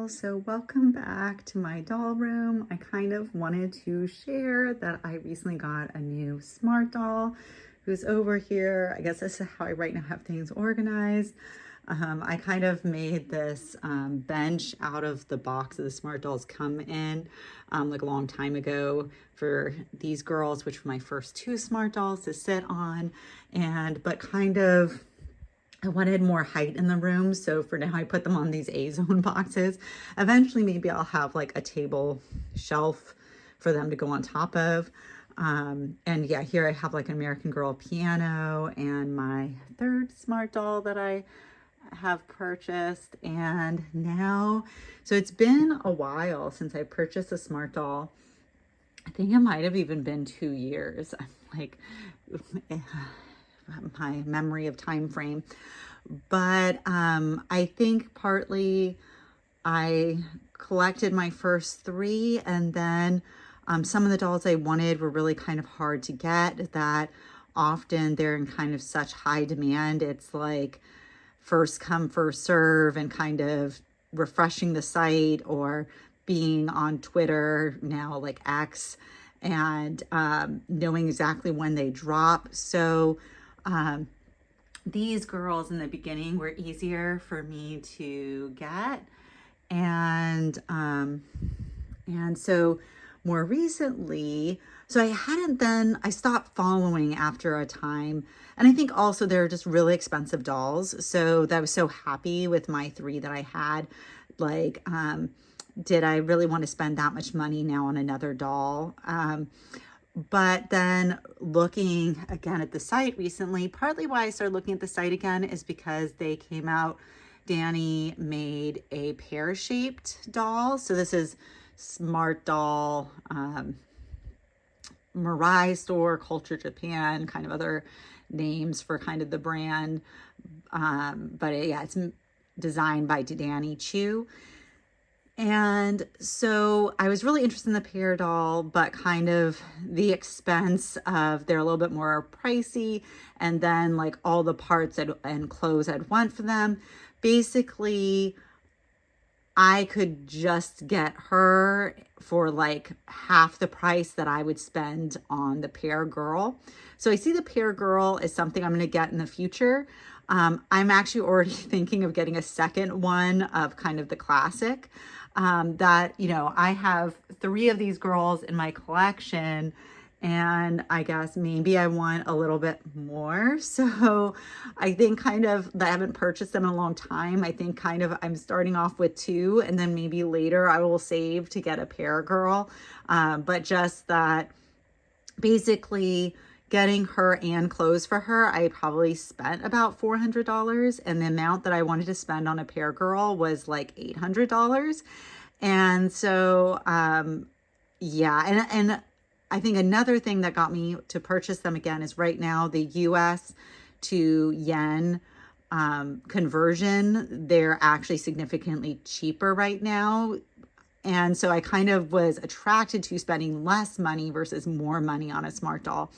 So welcome back to my doll room. I kind of wanted to share that I recently got a new smart doll who's over here. I guess this is how I right now have things organized. I kind of made this bench out of the box that the smart dolls come in like a long time ago for these girls, which were my first two smart dolls to sit on. But kind of I wanted more height in the room, so for now I put them on these A-zone boxes. Eventually maybe I'll have like a table shelf for them to go on top of. And yeah, here I have like an American Girl piano and my third smart doll that I have purchased. And now, so it's been a while since I purchased a smart doll. I think it might have even been 2 years. I'm like, my memory of time frame. But I think partly I collected my first three, and then some of the dolls I wanted were really kind of hard to get, that often they're in kind of such high demand. It's like first come, first serve, and kind of refreshing the site or being on Twitter, now like X, and knowing exactly when they drop. So these girls in the beginning were easier for me to get. And so more recently, so I stopped following after a time. And I think also they're just really expensive dolls. So that I was so happy with my three that I had. Like, did I really want to spend that much money now on another doll? But then looking again at the site recently, partly why I started looking at the site again is because they came out, Danny made a pear-shaped doll. So this is Smart Doll, Mirai Store, Culture Japan, kind of other names for kind of the brand. But yeah, it's designed by Danny Chu. And so I was really interested in the pear doll, but kind of the expense of, they're a little bit more pricey, and then like all the parts and clothes I'd want for them. Basically, I could just get her for like half the price that I would spend on the pear girl. So I see the pear girl as something I'm going to get in the future. I'm actually already thinking of getting a second one of kind of the classic. That, you know, I have three of these girls in my collection, and I guess maybe I want a little bit more. So I think kind of, I haven't purchased them in a long time. I think kind of I'm starting off with two, and then maybe later I will save to get a pear girl. But just that basically getting her and clothes for her, I probably spent about $400, and the amount that I wanted to spend on a pear girl was like $800. And so, yeah, and I think another thing that got me to purchase them again is right now the US to yen conversion, they're actually significantly cheaper right now. And so I kind of was attracted to spending less money versus more money on a smart doll.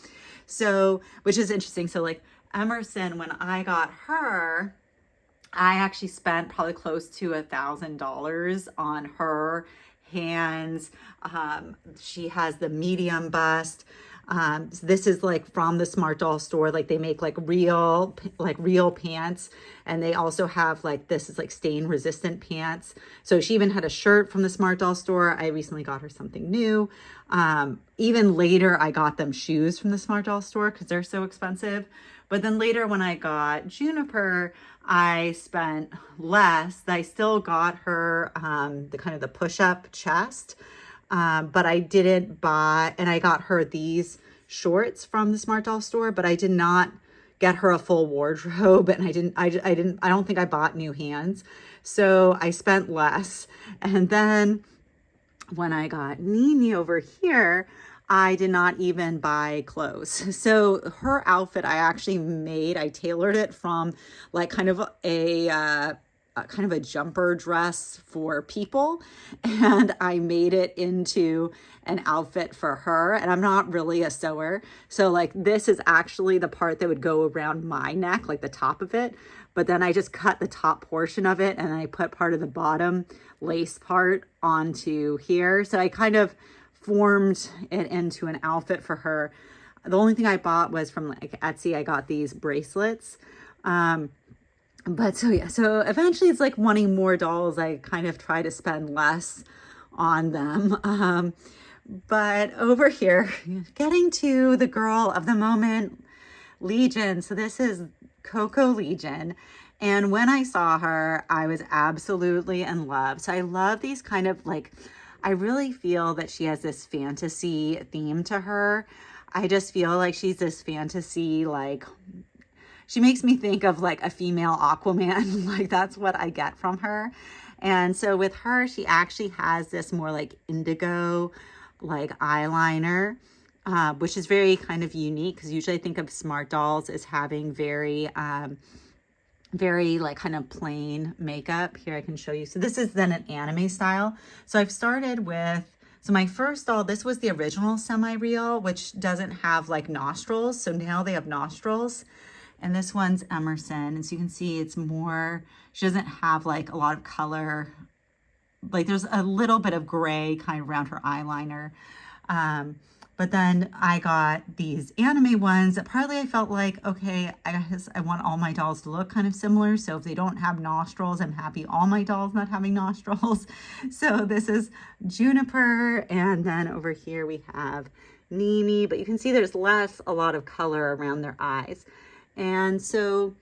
So, which is interesting. So like Emerson, when I got her, I actually spent probably close to $1,000 on her hands. She has the medium bust. This is like from the Smart Doll store. Like they make like real pants. And they also have like, this is like stain resistant pants. So she even had a shirt from the Smart Doll store. I recently got her something new. Even later, I got them shoes from the Smart Doll store because they're so expensive. But then later when I got Juniper, I spent less. I still got her the kind of the push-up chest, but I didn't buy, and I got her these shorts from the Smart Doll store, but I did not get her a full wardrobe, and I don't think I bought new hands. So I spent less. And then when I got Nini over here, I did not even buy clothes. So her outfit I actually made, I tailored it from like kind of a kind of a jumper dress for people, and I made it into an outfit for her. And I'm not really a sewer, so like this is actually the part that would go around my neck, like the top of it, but then I just cut the top portion of it and I put part of the bottom lace part onto here. So I kind of formed it into an outfit for her. The only thing I bought was from like Etsy. I got these bracelets. But so yeah, so eventually it's like wanting more dolls. I kind of try to spend less on them. But over here, getting to the girl of the moment, Legion. So this is Coco Legion. And when I saw her, I was absolutely in love. So I love these kind of like, I really feel that she has this fantasy theme to her. I just feel like she's this fantasy, like, she makes me think of like a female Aquaman. Like that's what I get from her. And so with her, she actually has this more like indigo, like eyeliner, which is very kind of unique because usually I think of smart dolls as having very, very like kind of plain makeup. Here I can show you. So this is then an anime style. So I've started with, so my first doll, this was the original semi-real, which doesn't have like nostrils. So now they have nostrils. And this one's Emerson. And so you can see it's more, she doesn't have like a lot of color. Like there's a little bit of gray kind of around her eyeliner. But then I got these anime ones that partly I felt like, okay, I guess I want all my dolls to look kind of similar. So if they don't have nostrils, I'm happy all my dolls not having nostrils. So this is Juniper. And then over here we have Nini, but you can see there's a lot of color around their eyes. And so,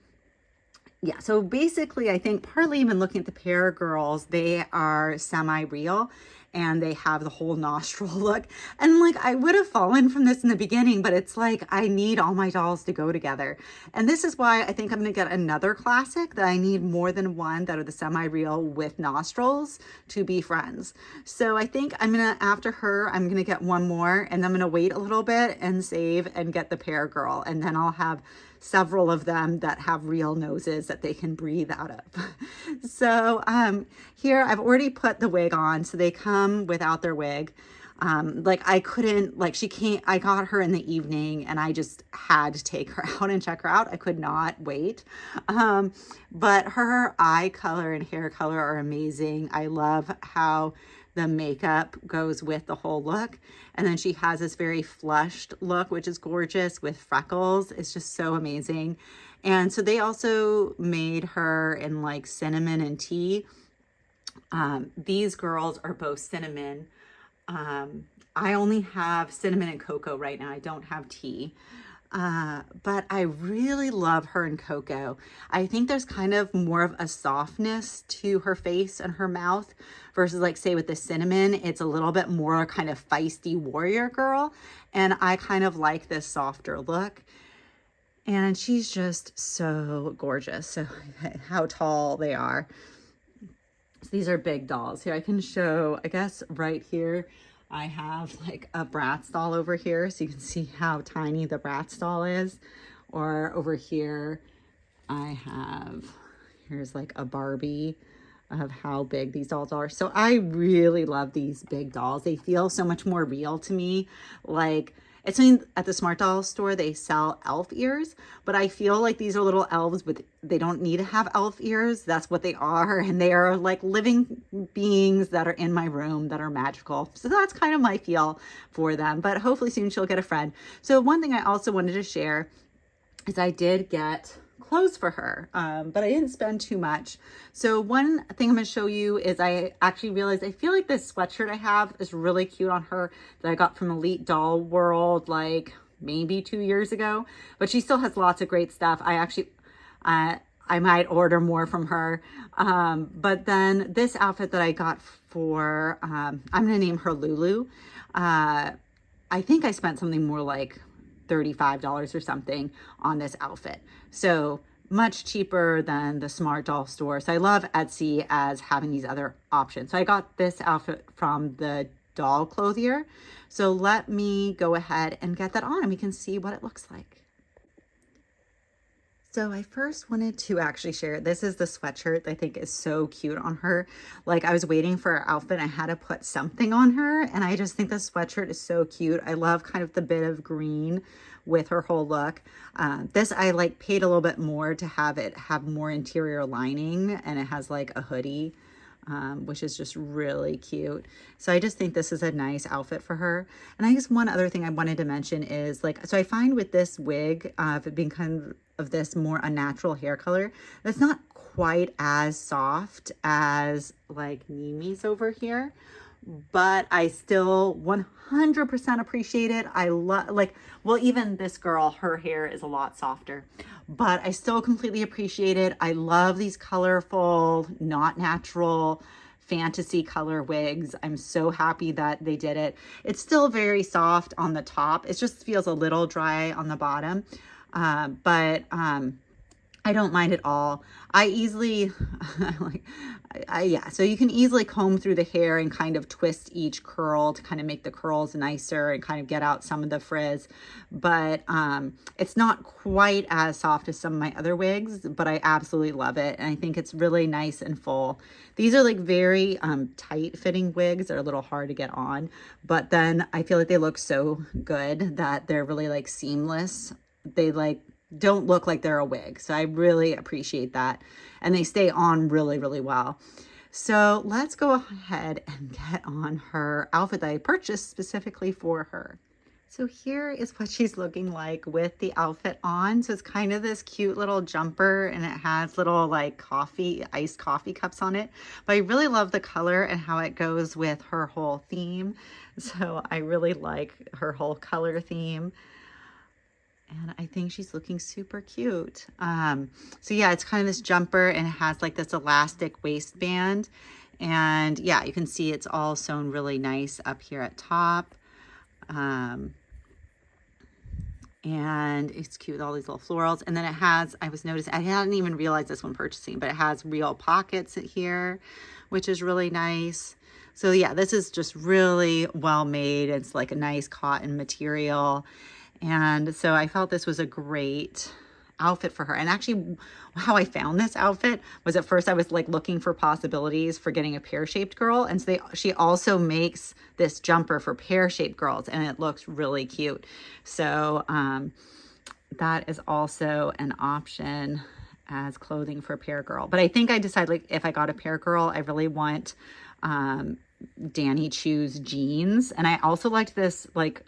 yeah, so basically I think partly even looking at the pair of girls, they are semi-real and they have the whole nostril look. And like, I would have fallen from this in the beginning, but it's like, I need all my dolls to go together. And this is why I think I'm gonna get another classic that I need more than one that are the semi-real with nostrils to be friends. So I think I'm gonna, after her, I'm gonna get one more and I'm gonna wait a little bit and save and get the pair girl. And then I'll have several of them that have real noses that they can breathe out of. So here I've already put the wig on, so they come without their wig. Like I couldn't, like she can't, I got her in the evening and I just had to take her out and check her out. I could not wait. But her eye color and hair color are amazing. I love how the makeup goes with the whole look. And then she has this very flushed look, which is gorgeous with freckles. It's just so amazing. And so they also made her in like cinnamon and tea. These girls are both cinnamon. I only have cinnamon and cocoa right now. I don't have tea. But I really love her in cocoa. I think there's kind of more of a softness to her face and her mouth versus like say with the cinnamon, it's a little bit more kind of feisty warrior girl. And I kind of like this softer look. And she's just so gorgeous. So how tall they are. So these are big dolls. Here I can show, I guess right here, I have like a Bratz doll over here. So you can see how tiny the Bratz doll is. Or over here, I have, here's like a Barbie of how big these dolls are. So I really love these big dolls. They feel so much more real to me. Like, it's at the Smart Doll store, they sell elf ears, but I feel like these are little elves, but they don't need to have elf ears. That's what they are. And they are like living beings that are in my room that are magical. So that's kind of my feel for them, but hopefully soon she'll get a friend. So one thing I also wanted to share is I did get clothes for her, but I didn't spend too much. So one thing I'm going to show you is I actually realized I feel like this sweatshirt I have is really cute on her that I got from Elite Doll World like maybe 2 years ago, but she still has lots of great stuff. I actually, I might order more from her. But then this outfit that I got for, I'm going to name her Lulu. I think I spent something more like $35 or something on this outfit. So much cheaper than the Smart Doll store. So I love Etsy as having these other options. So I got this outfit from TheDollClothier. So let me go ahead and get that on and we can see what it looks like. So I first wanted to actually share, this is the sweatshirt that I think is so cute on her. Like I was waiting for her outfit, I had to put something on her, and I just think the sweatshirt is so cute. I love kind of the bit of green with her whole look. This I like paid a little bit more to have it have more interior lining, and it has like a hoodie. Which is just really cute. So I just think this is a nice outfit for her. And I guess one other thing I wanted to mention is like, so I find with this wig, it being kind of this more unnatural hair color, that's not quite as soft as like Mimi's over here, but I still 100% appreciate it. I love, like, well, even this girl, her hair is a lot softer, but I still completely appreciate it. I love these colorful, not natural, fantasy color wigs. I'm so happy that they did it. It's still very soft on the top. It just feels a little dry on the bottom, but I don't mind at all. I easily, yeah, so you can easily comb through the hair and kind of twist each curl to kind of make the curls nicer and kind of get out some of the frizz. But it's not quite as soft as some of my other wigs, but I absolutely love it. And I think it's really nice and full. These are like very tight fitting wigs. They're a little hard to get on, but then I feel like they look so good that they're really like seamless. They like don't look like they're a wig. So I really appreciate that. And they stay on really, really well. So let's go ahead and get on her outfit that I purchased specifically for her. So here is what she's looking like with the outfit on. So it's kind of this cute little jumper, and it has little like iced coffee cups on it. But I really love the color and how it goes with her whole theme. So I really like her whole color theme. And I think she's looking super cute. So yeah, it's kind of this jumper, and it has like this elastic waistband. And yeah, you can see it's all sewn really nice up here at top. And it's cute with all these little florals. And then it has, I was noticing, I hadn't even realized this when purchasing, but it has real pockets here, which is really nice. So yeah, this is just really well made. It's like a nice cotton material. And so I felt this was a great outfit for her. And actually how I found this outfit was at first I was like looking for possibilities for getting a pear-shaped girl. And so she also makes this jumper for pear-shaped girls, and it looks really cute. So that is also an option as clothing for pear girl. But I think I decided like if I got a pear girl, I really want Danny Chu's jeans. And I also liked this like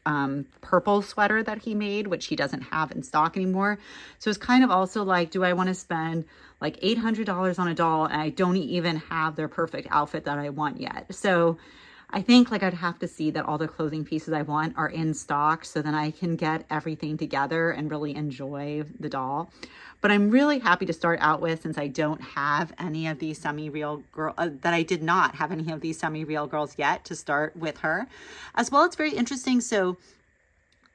purple sweater that he made, which he doesn't have in stock anymore. So it's kind of also like, do I want to spend like $800 on a doll and I don't even have their perfect outfit that I want yet? So I think like I'd have to see that all the clothing pieces I want are in stock, so then I can get everything together and really enjoy the doll. But I'm really happy to start out with, since I don't have any of these semi-real girl that I did not have any of these semi-real girls yet, to start with her. As well, it's very interesting. So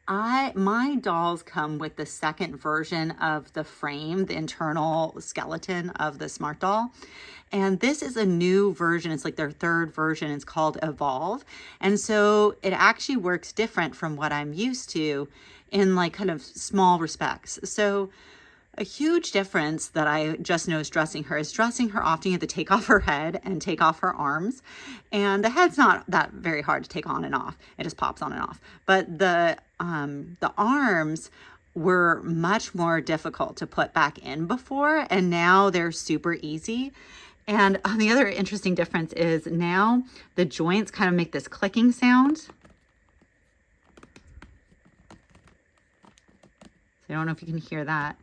my dolls come with the second version of the frame, the internal skeleton of the Smart Doll. And this is a new version. It's like their third version. It's called Evolve. And so it actually works different from what I'm used to in like kind of small respects. So a huge difference that I just noticed dressing her is dressing her often you have to take off her head and take off her arms. And the head's not that very hard to take on and off. It just pops on and off. But the arms were much more difficult to put back in before, and now they're super easy. And the other interesting difference is now the joints kind of make this clicking sound. So I don't know if you can hear that.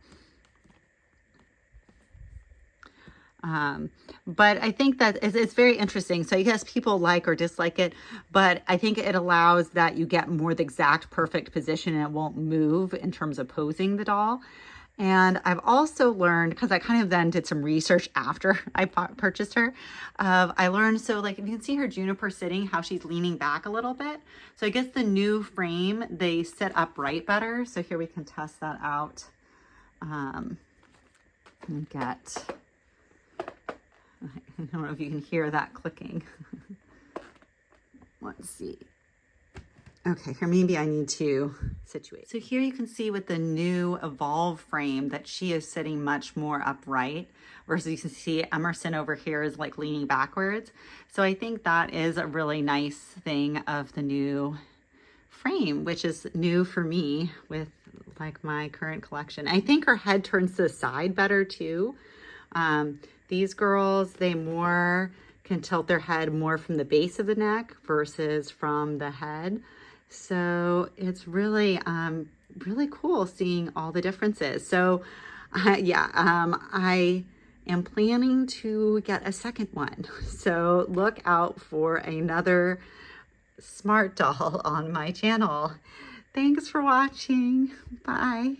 But I think that it's very interesting. So I guess people like or dislike it, but I think it allows that you get more the exact perfect position and it won't move in terms of posing the doll. And I've also learned, because I kind of then did some research after I purchased her, I learned, so like if you can see her juniper sitting, how she's leaning back a little bit. So I guess the new frame, they sit upright better. So here we can test that out. And get... I don't know if you can hear that clicking. Let's see. Okay, here maybe I need to situate. So here you can see with the new Evolve frame that she is sitting much more upright, whereas you can see Emerson over here is like leaning backwards. So I think that is a really nice thing of the new frame, which is new for me with like my current collection. I think her head turns to the side better too. These girls, they more can tilt their head more from the base of the neck versus from the head. So it's really, really cool seeing all the differences. So yeah, I am planning to get a second one. So look out for another smart doll on my channel. Thanks for watching. Bye.